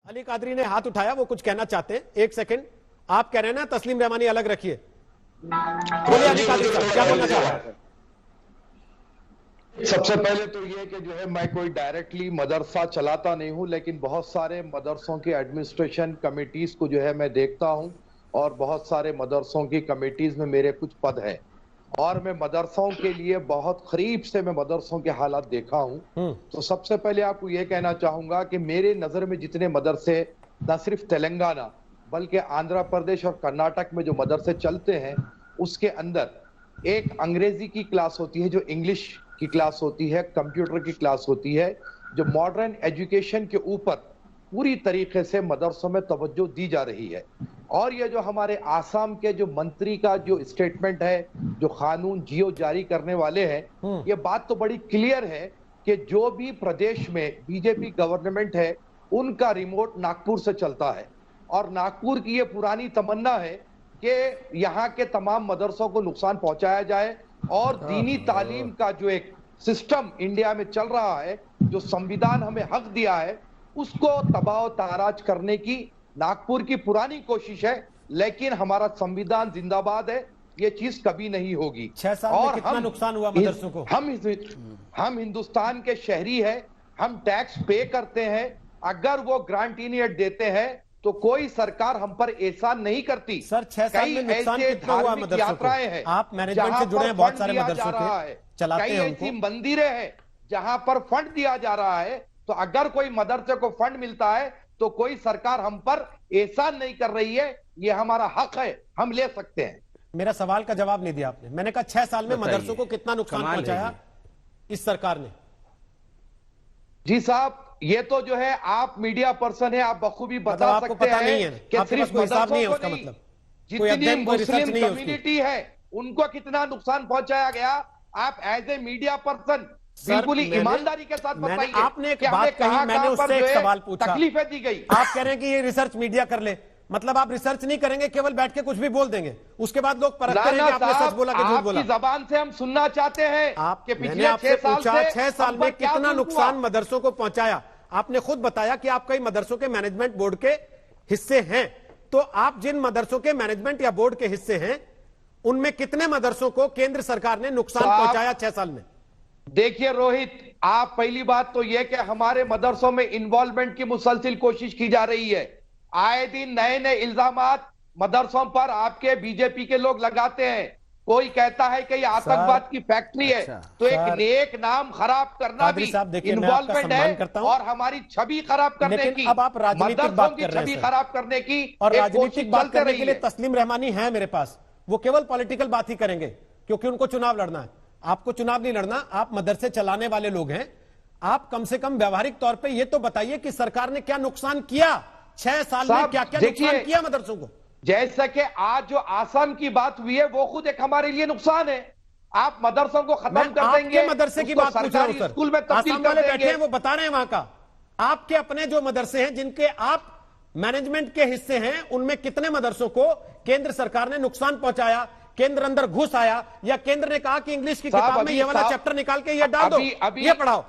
अली कादरी ने हाथ उठाया, वो कुछ कहना चाहते हैं। एक सेकंड, आप कह रहे हैं ना तस्लीम रहमानी अलग रखिए, बोलिए अली कादरी साहब क्या बोलना चाह रहे हैं? सबसे पहले तो ये कि जो है मैं कोई डायरेक्टली मदरसा चलाता नहीं हूं, लेकिन बहुत सारे मदरसों की एडमिनिस्ट्रेशन कमेटीज को जो है मैं देखता हूं और बहुत सारे मदरसों की कमेटीज में मेरे कुछ पद हैं और मैं मदरसों के लिए बहुत करीब से मैं मदरसों के हालात देखा हूं। तो सबसे पहले आपको ये कहना चाहूंगा कि मेरे नजर में जितने मदरसे न सिर्फ तेलंगाना बल्कि आंध्र प्रदेश और कर्नाटक में जो मदरसे चलते हैं उसके अंदर एक अंग्रेजी की क्लास होती है, जो इंग्लिश की क्लास होती है, कंप्यूटर की क्लास होती है, जो मॉडर्न एजुकेशन के ऊपर पूरी तरीके से मदरसों में तवज्जो दी जा रही है। और ये जो हमारे आसाम के जो मंत्री का जो स्टेटमेंट है, जो कानून जियो जारी करने वाले हैं, ये बात तो बड़ी क्लियर है कि जो भी प्रदेश में बीजेपी गवर्नमेंट है उनका रिमोट नागपुर से चलता है और नागपुर की ये पुरानी तमन्ना है कि यहाँ के तमाम मदरसों को नुकसान पहुंचाया जाए और दीनी तालीम का जो एक सिस्टम इंडिया में चल रहा है, जो संविधान हमें हक दिया है, उसको तबाह ताराज करने की नागपुर की पुरानी कोशिश है। लेकिन हमारा संविधान जिंदाबाद है, ये चीज कभी नहीं होगी। 6 साल में कितना नुकसान हुआ मदरसों को? हम हिंदुस्तान के शहरी हैं, हम टैक्स पे करते हैं। अगर वो ग्रांट इनियट देते हैं तो कोई सरकार हम पर एहसान नहीं करती। सर 6 साल में नुकसान कितना हुआ मदरसों को? हैं, आप मैनेजमेंट से जुड़े हैं, बहुत सारे मदरसों के चलाते हैं ऐसी मंदिरें हैं जहां पर फंड दिया जा रहा है। तो अगर कोई मदरसे को फंड मिलता है तो कोई सरकार हम पर एहसान नहीं कर रही है, ये हमारा हक है, हम ले सकते हैं। मेरा सवाल का जवाब नहीं दिया आपने। मैंने कहा 6 साल में मदरसों को कितना नुकसान पहुंचाया इस सरकार ने? जी साहब, ये तो जो है आप मीडिया पर्सन है, आप बखूबी बता आपको सकते पता हैं नहीं है कि सिर्फ हिसाब नहीं है उसका मतलब। जितनी मुस्लिम कम्युनिटी है उनको कितना नुकसान पहुंचाया गया, आप एज ए मीडिया पर्सन बिल्कुल ही ईमानदारी के साथ बताइए। आपने एक बात कही, मैंने उससे एक सवाल पूछा, तकलीफें दी गई। आप कह रहे हैं कि ये रिसर्च मीडिया कर ले, मतलब आप रिसर्च नहीं करेंगे, केवल बैठ के कुछ भी बोल देंगे, उसके बाद लोग परखते रहेंगे आपने सच बोला कि झूठ बोला। आपकी जबान से हम सुनना चाहते हैं कि पिछले 6 साल में कितना नुकसान मदरसों को पहुंचाया। आपने खुद बताया कि आप कई मदरसों के मैनेजमेंट बोर्ड के हिस्से हैं, तो आप जिन मदरसों के मैनेजमेंट या बोर्ड के हिस्से हैं उनमें कितने मदरसों को केंद्र सरकार ने नुकसान पहुंचाया 6 साल में? देखिए रोहित, आप पहली बात तो यह कि हमारे मदरसों में इन्वॉल्वमेंट की मुसलसिल कोशिश की जा रही है। आए दिन नए नए इल्जामात मदरसों पर आपके बीजेपी के लोग लगाते हैं। कोई कहता है कि ये आतंकवाद की फैक्ट्री है, तो एक नेक नाम खराब करना भी इन्वॉल्वमेंट है और हमारी छवि खराब करने की, अब आप राजनीतिक बात कर रहे हैं, छवि खराब करने की और राजनीतिक बात करने के लिए तस्लीम रहमानी है मेरे पास, वो केवल पॉलिटिकल बात ही करेंगे क्योंकि उनको चुनाव लड़ना है। आपको चुनाव नहीं लड़ना, आप मदरसे चलाने वाले लोग हैं। आप कम से कम व्यवहारिक तौर पे ये तो बताइए कि सरकार ने क्या नुकसान किया 6 साल में, क्या क्या नुकसान किया मदरसों को? जैसा कि आज जो आसाम की बात हुई है वो खुद एक हमारे लिए नुकसान है। आप मदरसों को खत्म कर देंगे, मदरसे की बात पूछ रहा हूं सर, स्कूल में तब्दील कर बैठे हैं वो बता रहे हैं वहां का। आपके अपने जो मदरसे हैं जिनके आप मैनेजमेंट के हिस्से हैं, उनमें कितने मदरसों को केंद्र सरकार ने नुकसान पहुंचाया? केंद्र अंदर घुस आया या केंद्र ने कहा कि इंग्लिश की किताब में ये वाला चैप्टर निकाल के ये डाल दो, ये पढ़ाओ?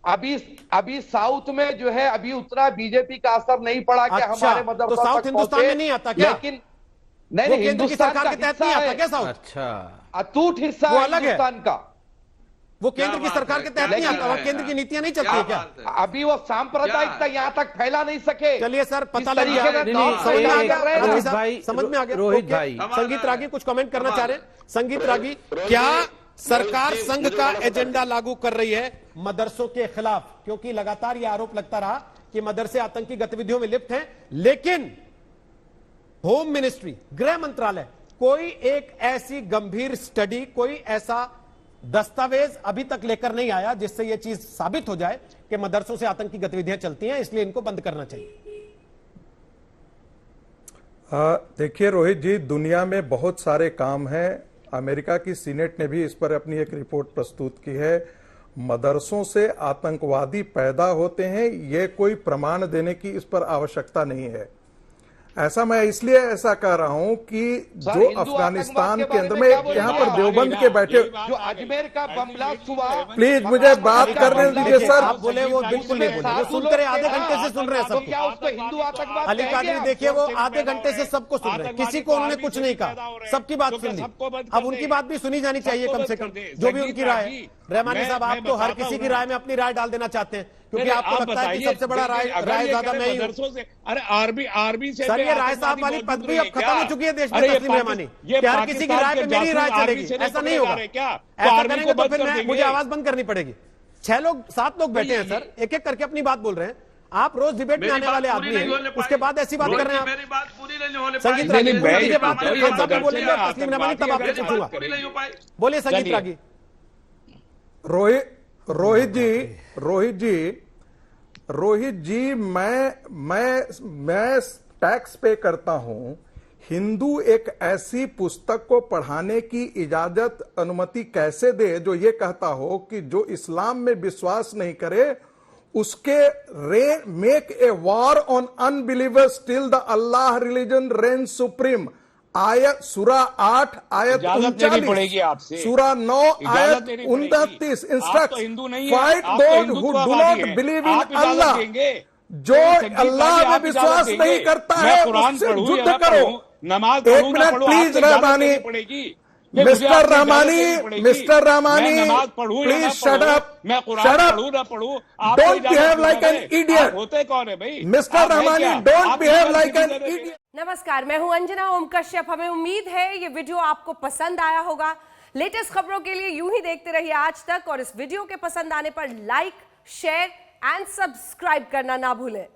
अभी साउथ में जो है अभी उतना बीजेपी का असर नहीं पड़ा कि हमारे मदरसों तो साउथ हिंदुस्तान में नहीं आता क्या? लेकिन नहीं, केंद्र की सरकार के तहत नहीं आता क्या साउथ? अच्छा, अटूट हिस्सा है हिंदुस्तान का, वो केंद्र की सरकार के तहत नहीं आता, वहां केंद्र की नीतियां नहीं चलती है क्या? अभी वो सांप्रदायिकता यहाँ तक फैला नहीं सके। चलिए सर, पता लग गया, समझ में आ गया। रोहित भाई, संगीत रागी कुछ कमेंट करना चाह रहे हैं? संगीत रागी, क्या सरकार संघ का एजेंडा लागू कर रही है मदरसों के खिलाफ? क्योंकि लगातार यह आरोप लगता रहा कि मदरसे आतंकी गतिविधियों में लिप्त हैं, लेकिन होम मिनिस्ट्री, गृह मंत्रालय कोई एक ऐसी गंभीर स्टडी, कोई ऐसा दस्तावेज अभी तक लेकर नहीं आया जिससे यह चीज साबित हो जाए कि मदरसों से आतंकी गतिविधियां चलती हैं, इसलिए इनको बंद करना चाहिए। देखिए रोहित जी, दुनिया में बहुत सारे काम हैं। अमेरिका की सीनेट ने भी इस पर अपनी एक रिपोर्ट प्रस्तुत की है। मदरसों से आतंकवादी पैदा होते हैं, यह कोई प्रमाण देने की इस पर आवश्यकता नहीं है। ऐसा मैं इसलिए ऐसा कह रहा हूं कि सर, जो हिंदू अफगानिस्तान आतंकवाद के के अंदर बारे में में क्या यहाँ बोलेंगे पर आप? देवबंद के बैठे, जो अजमेर का बम ब्लास्ट हुआ, प्लीज मुझे बात करने दीजिए सर। आप बोले वो बिल्कुल नहीं बोले, वो सुनते रहे, आधे घंटे से सुन रहे हैं तो सब। क्या उसको हिंदू आतंकवाद अली कहेंगे कादरी आप? देखिए, वो आधे घंटे से सबको सुन रहे हैं, किसी को उन्होंने कुछ नहीं कहा, सबकी बात सुन ली। अब उनकी बात भी सुनी जानी चाहिए कम से कम, जो भी उनकी राय है। रहमानी साहब, आप तो हर किसी की राय में अपनी राय डाल देना चाहते हैं, क्योंकि आपको लगता है कि सबसे बड़ा राय ज्यादा मैं ही हूं। अरे आर्मी से सर, ये राय साहब वाली पदवी अब खत्म हो चुकी है देश में तस्लीम रहमानी। क्या हर किसी की राय पे मेरी राय चलेगी? ऐसा नहीं होगा। ऐसा करेंगे तो फिर मुझे आवाज बंद करनी पड़ेगी। 7 लोग बैठे हैं सर, एक एक करके अपनी बात बोल रहे हैं। आप रोज डिबेट में आने वाले आदमी हैं, उसके बाद ऐसी बात कर रहे हैं आप। मेरी बात पूरी नहीं होने पाई। संगीत रागी नहीं, बोलिए, मैं बात ये खान साहब मदरसे बोलेंगे, में तस्लीम रहमानी तब आपसे आतंकवादी पूछूंगा। पूरी नहीं हो पाई। बोलिए संगीत रागी। रोहित जी, मैं टैक्स पे करता हूं। हिंदू एक ऐसी पुस्तक को पढ़ाने की इजाजत, अनुमति कैसे दे जो ये कहता हो कि जो इस्लाम में विश्वास नहीं करे उसके make a war on unbelievers till the Allah religion reign supreme. आयत सूरा 8 आयत 39, सूरा 9 आयत 29 instruct fight those who do not believe in Allah. जो अल्लाह में विश्वास नहीं करता है उससे युद्ध करो। नमाज एक minute please Rahmani, mister Rahmani please shut up, don't behave like an idiot. होते कौन है भाई mister Rahmani, don't behave like an idiot. नमस्कार, मैं हूं अंजना ओम कश्यप। हमें उम्मीद है ये वीडियो आपको पसंद आया होगा। लेटेस्ट खबरों के लिए यूं ही देखते रहिए आज तक, और इस वीडियो के पसंद आने पर लाइक, शेयर एंड सब्सक्राइब करना ना भूलें।